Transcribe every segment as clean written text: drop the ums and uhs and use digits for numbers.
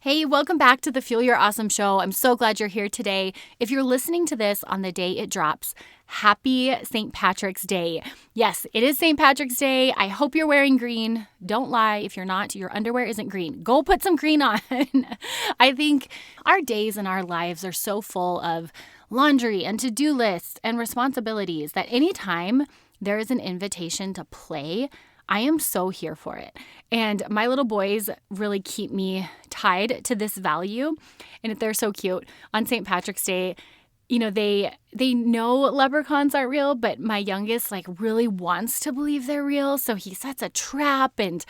Hey, welcome back to the Fuel Your Awesome show. I'm so glad you're here today. If you're listening to this on the day it drops, happy St. Patrick's Day. Yes, it is St. Patrick's Day. I hope you're wearing green. Don't lie. If you're not, your underwear isn't green. Go put some green on. I think our days and our lives are so full of laundry and to-do lists and responsibilities that anytime there is an invitation to play, I am so here for it. And my little boys really keep me tied to this value. And they're so cute. On St. Patrick's Day, they know leprechauns aren't real, but my youngest really wants to believe they're real. So he sets a trap, and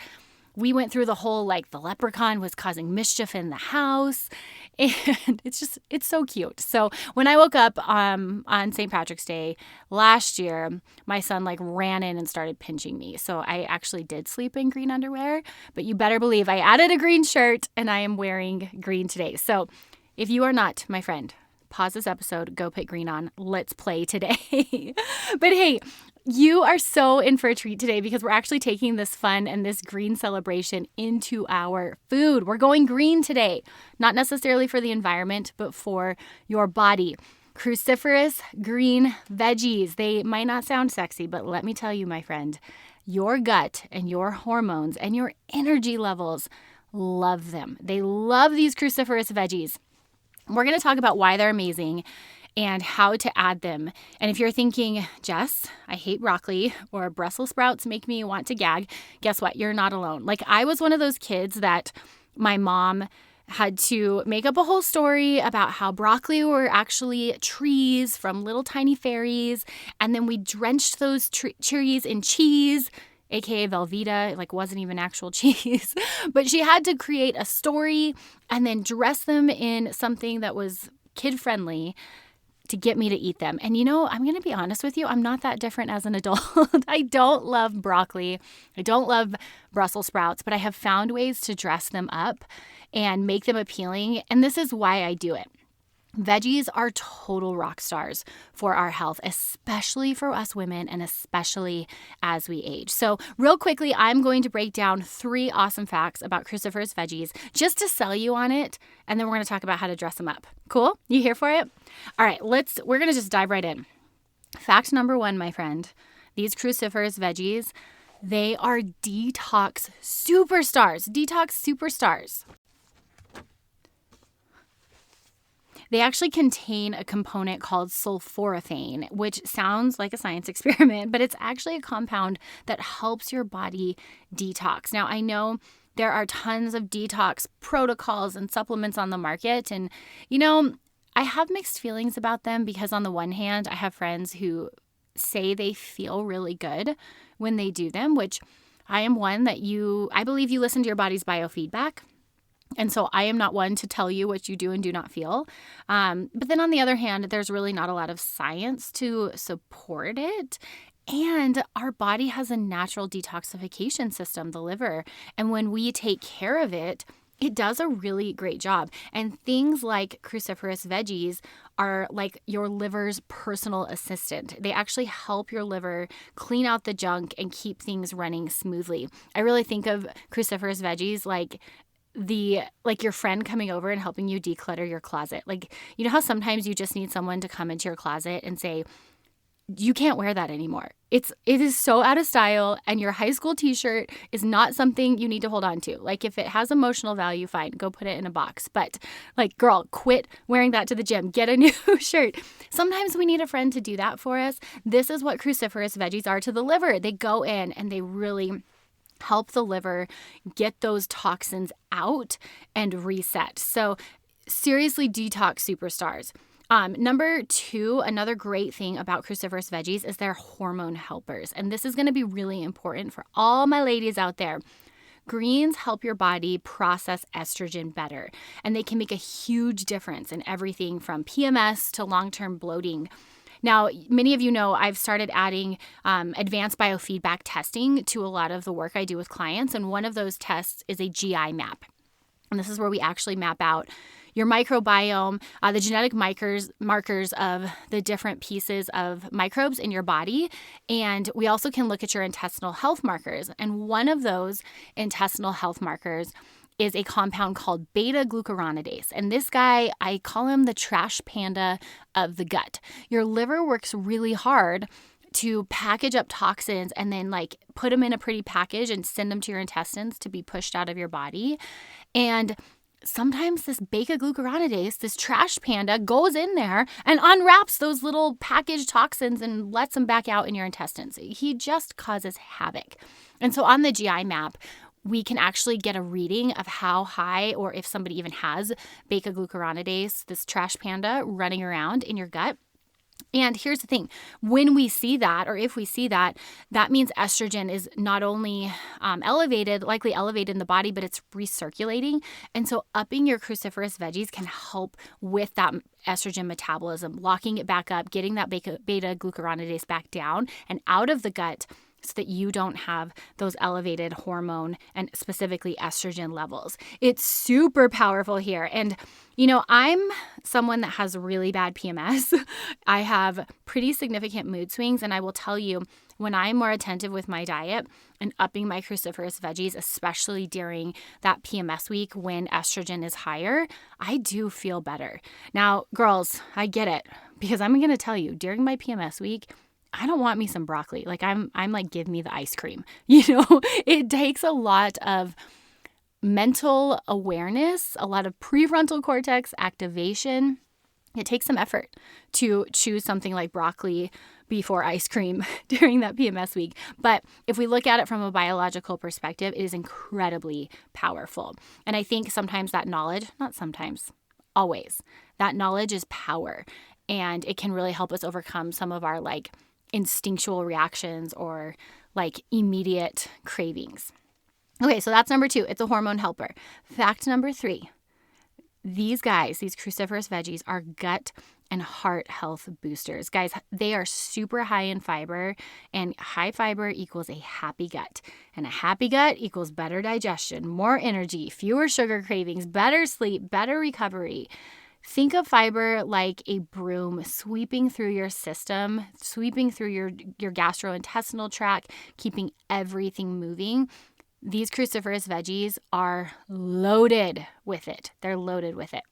we went through the whole the leprechaun was causing mischief in the house. And it's so cute. So when I woke up on St. Patrick's Day last year, my son ran in and started pinching me. So I actually did sleep in green underwear, but you better believe I added a green shirt and I am wearing green today. So if you are not, my friend, pause this episode, go put green on. Let's play today. But hey, you are so in for a treat today because we're actually taking this fun and this green celebration into our food. We're going green today, not necessarily for the environment, but for your body. Cruciferous green veggies. They might not sound sexy, but let me tell you, my friend, your gut and your hormones and your energy levels love them. They love these cruciferous veggies. We're going to talk about why they're amazing and how to add them. And if you're thinking, Jess, I hate broccoli or Brussels sprouts make me want to gag, guess what? You're not alone. I was one of those kids that my mom had to make up a whole story about how broccoli were actually trees from little tiny fairies. And then we drenched those trees in cheese, aka Velveeta. It wasn't even actual cheese. But she had to create a story and then dress them in something that was kid-friendly to get me to eat them. And I'm going to be honest with you, I'm not that different as an adult. I don't love broccoli. I don't love Brussels sprouts, but I have found ways to dress them up and make them appealing. And this is why I do it. Veggies are total rock stars for our health, especially for us women and especially as we age. So real quickly, I'm going to break down 3 awesome facts about cruciferous veggies just to sell you on it. And then we're going to talk about how to dress them up. Cool? You here for it? All right, we're going to just dive right in. Fact number 1, my friend, these cruciferous veggies, they are detox superstars. Detox superstars. They actually contain a component called sulforaphane, which sounds like a science experiment, but it's actually a compound that helps your body detox. Now, I know there are tons of detox protocols and supplements on the market, and I have mixed feelings about them because on the one hand, I have friends who say they feel really good when they do them, which I am one that I believe you listen to your body's biofeedback. And so I am not one to tell you what you do and do not feel. But then on the other hand, there's really not a lot of science to support it. And our body has a natural detoxification system, the liver. And when we take care of it, it does a really great job. And things like cruciferous veggies are like your liver's personal assistant. They actually help your liver clean out the junk and keep things running smoothly. I really think of cruciferous veggies like your friend coming over and helping you declutter your closet. You know how sometimes you just need someone to come into your closet and say, you can't wear that anymore. It is so out of style, and your high school t-shirt is not something you need to hold on to. If it has emotional value, fine, go put it in a box. But girl, quit wearing that to the gym. Get a new shirt. Sometimes we need a friend to do that for us. This is what cruciferous veggies are to the liver. They go in and they really help the liver get those toxins out and reset. So seriously, detox superstars. Number 2, another great thing about cruciferous veggies is they're hormone helpers. And this is going to be really important for all my ladies out there. Greens help your body process estrogen better, and they can make a huge difference in everything from PMS to long-term bloating. Now, many of you know I've started adding advanced biofeedback testing to a lot of the work I do with clients, and one of those tests is a GI map. And this is where we actually map out your microbiome, the genetic markers of the different pieces of microbes in your body. And we also can look at your intestinal health markers. And one of those intestinal health markers is a compound called beta-glucuronidase. And this guy, I call him the trash panda of the gut. Your liver works really hard to package up toxins and then like put them in a pretty package and send them to your intestines to be pushed out of your body. And sometimes this beta-glucuronidase, this trash panda, goes in there and unwraps those little packaged toxins and lets them back out in your intestines. He just causes havoc. And so on the GI map, we can actually get a reading of how high, or if somebody even has beta-glucuronidase, this trash panda, running around in your gut. And here's the thing, when we see that, or if we see that, that means estrogen is not only likely elevated in the body, but it's recirculating. And so upping your cruciferous veggies can help with that estrogen metabolism, locking it back up, getting that beta-glucuronidase back down and out of the gut, so that you don't have those elevated hormone and specifically estrogen levels. It's super powerful here. And, I'm someone that has really bad PMS. I have pretty significant mood swings. And I will tell you, when I'm more attentive with my diet and upping my cruciferous veggies, especially during that PMS week when estrogen is higher, I do feel better. Now, girls, I get it, because I'm going to tell you, during my PMS week, I don't want me some broccoli. Like I'm like, give me the ice cream. It takes a lot of mental awareness, a lot of prefrontal cortex activation. It takes some effort to choose something like broccoli before ice cream during that PMS week. But if we look at it from a biological perspective, it is incredibly powerful. And I think sometimes that knowledge, not sometimes, always, that knowledge is power. And it can really help us overcome some of our like instinctual reactions or like immediate cravings. Okay, so that's number 2. It's a hormone helper. Fact number 3, these guys, these cruciferous veggies, are gut and heart health boosters. Guys, they are super high in fiber, and high fiber equals a happy gut. And a happy gut equals better digestion, more energy, fewer sugar cravings, better sleep, better recovery. Think of fiber like a broom sweeping through your system, sweeping through your gastrointestinal tract, keeping everything moving. These cruciferous veggies are loaded with it. They're loaded with it.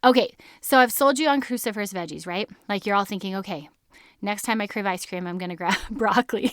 Okay, so I've sold you on cruciferous veggies, right? Like you're all thinking, okay, next time I crave ice cream, I'm going to grab broccoli.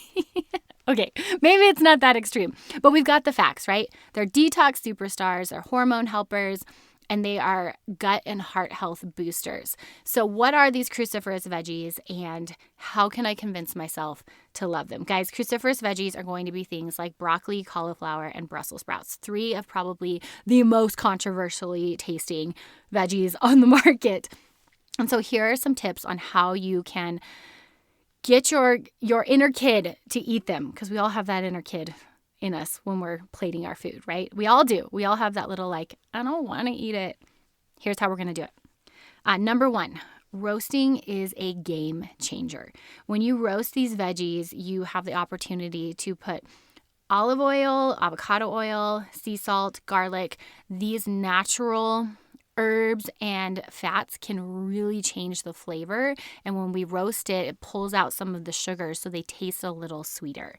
Okay, maybe it's not that extreme, but we've got the facts, right? They're detox superstars, they're hormone helpers, and they are gut and heart health boosters. So what are these cruciferous veggies, and how can I convince myself to love them? Guys, cruciferous veggies are going to be things like broccoli, cauliflower, and Brussels sprouts, 3 of probably the most controversially tasting veggies on the market. And so here are some tips on how you can get your inner kid to eat them, because we all have that inner kid in us when we're plating our food, right? We all do. We all have that little like, I don't want to eat it. Here's how we're going to do it. Number 1, roasting is a game changer. When you roast these veggies, you have the opportunity to put olive oil, avocado oil, sea salt, garlic. These natural herbs and fats can really change the flavor. And when we roast it, it pulls out some of the sugars so they taste a little sweeter.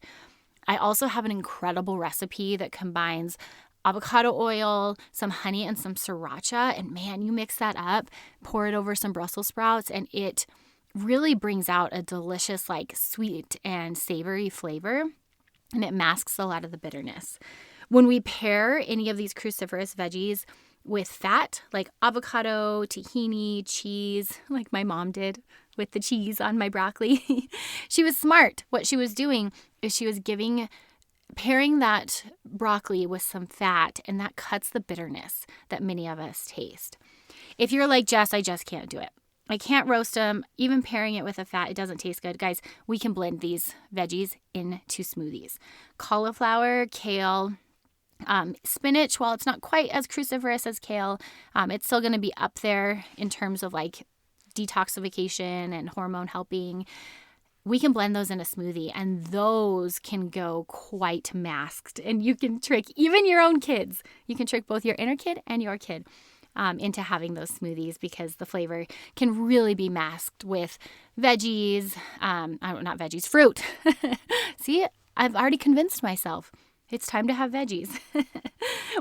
I also have an incredible recipe that combines avocado oil, some honey, and some sriracha. And man, you mix that up, pour it over some Brussels sprouts, and it really brings out a delicious, like sweet and savory flavor. And it masks a lot of the bitterness. When we pair any of these cruciferous veggies with fat, like avocado, tahini, cheese, like my mom did with the cheese on my broccoli, she was smart. What she was doing is she was pairing that broccoli with some fat, and that cuts the bitterness that many of us taste. If you're like, Jess, I just can't do it. I can't roast them. Even pairing it with a fat, it doesn't taste good. Guys, we can blend these veggies into smoothies. Cauliflower, kale, spinach, while it's not quite as cruciferous as kale, it's still going to be up there in terms of like detoxification and hormone helping. We can blend those in a smoothie, and those can go quite masked. And you can trick even your own kids. You can trick both your inner kid and your kid into having those smoothies, because the flavor can really be masked with veggies, not veggies, fruit. See, I've already convinced myself. it's time to have veggies.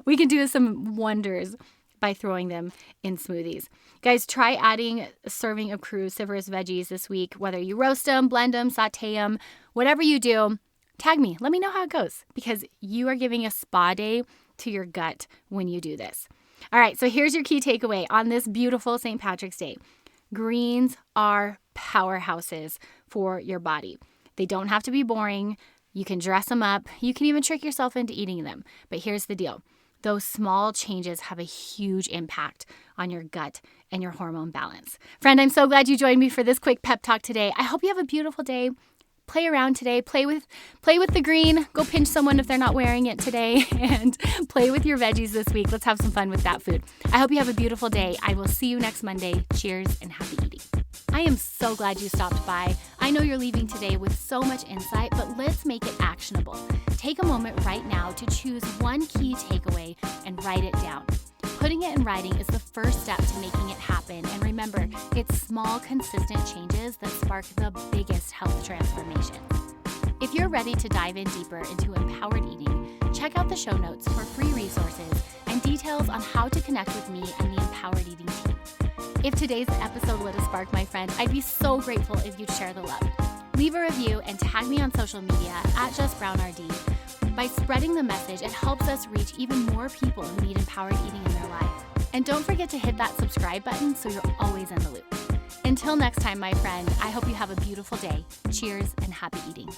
We can do some wonders by throwing them in smoothies. Guys, try adding a serving of cruciferous veggies this week, whether you roast them, blend them, saute them, whatever you do, tag me. Let me know how it goes, because you are giving a spa day to your gut when you do this. All right, so here's your key takeaway on this beautiful St. Patrick's Day. Greens are powerhouses for your body. They don't have to be boring. You can dress them up. You can even trick yourself into eating them. But here's the deal. Those small changes have a huge impact on your gut and your hormone balance. Friend, I'm so glad you joined me for this quick pep talk today. I hope you have a beautiful day. Play around today. Play with the green. Go pinch someone if they're not wearing it today, and play with your veggies this week. Let's have some fun with that food. I hope you have a beautiful day. I will see you next Monday. Cheers and happy eating. I am so glad you stopped by. I know you're leaving today with so much insight, but let's make it actionable. Take a moment right now to choose one key takeaway and write it down. Putting it in writing is the first step to making it happen. And remember, it's small, consistent changes that spark the biggest health transformations. If you're ready to dive in deeper into empowered eating, check out the show notes for free resources and details on how to connect with me and the Empowered Eating team. If today's episode lit a spark, my friend, I'd be so grateful if you'd share the love. Leave a review and tag me on social media at JessBrownRD. By spreading the message, it helps us reach even more people who need empowered eating in their life. And don't forget to hit that subscribe button so you're always in the loop. Until next time, my friend, I hope you have a beautiful day. Cheers and happy eating.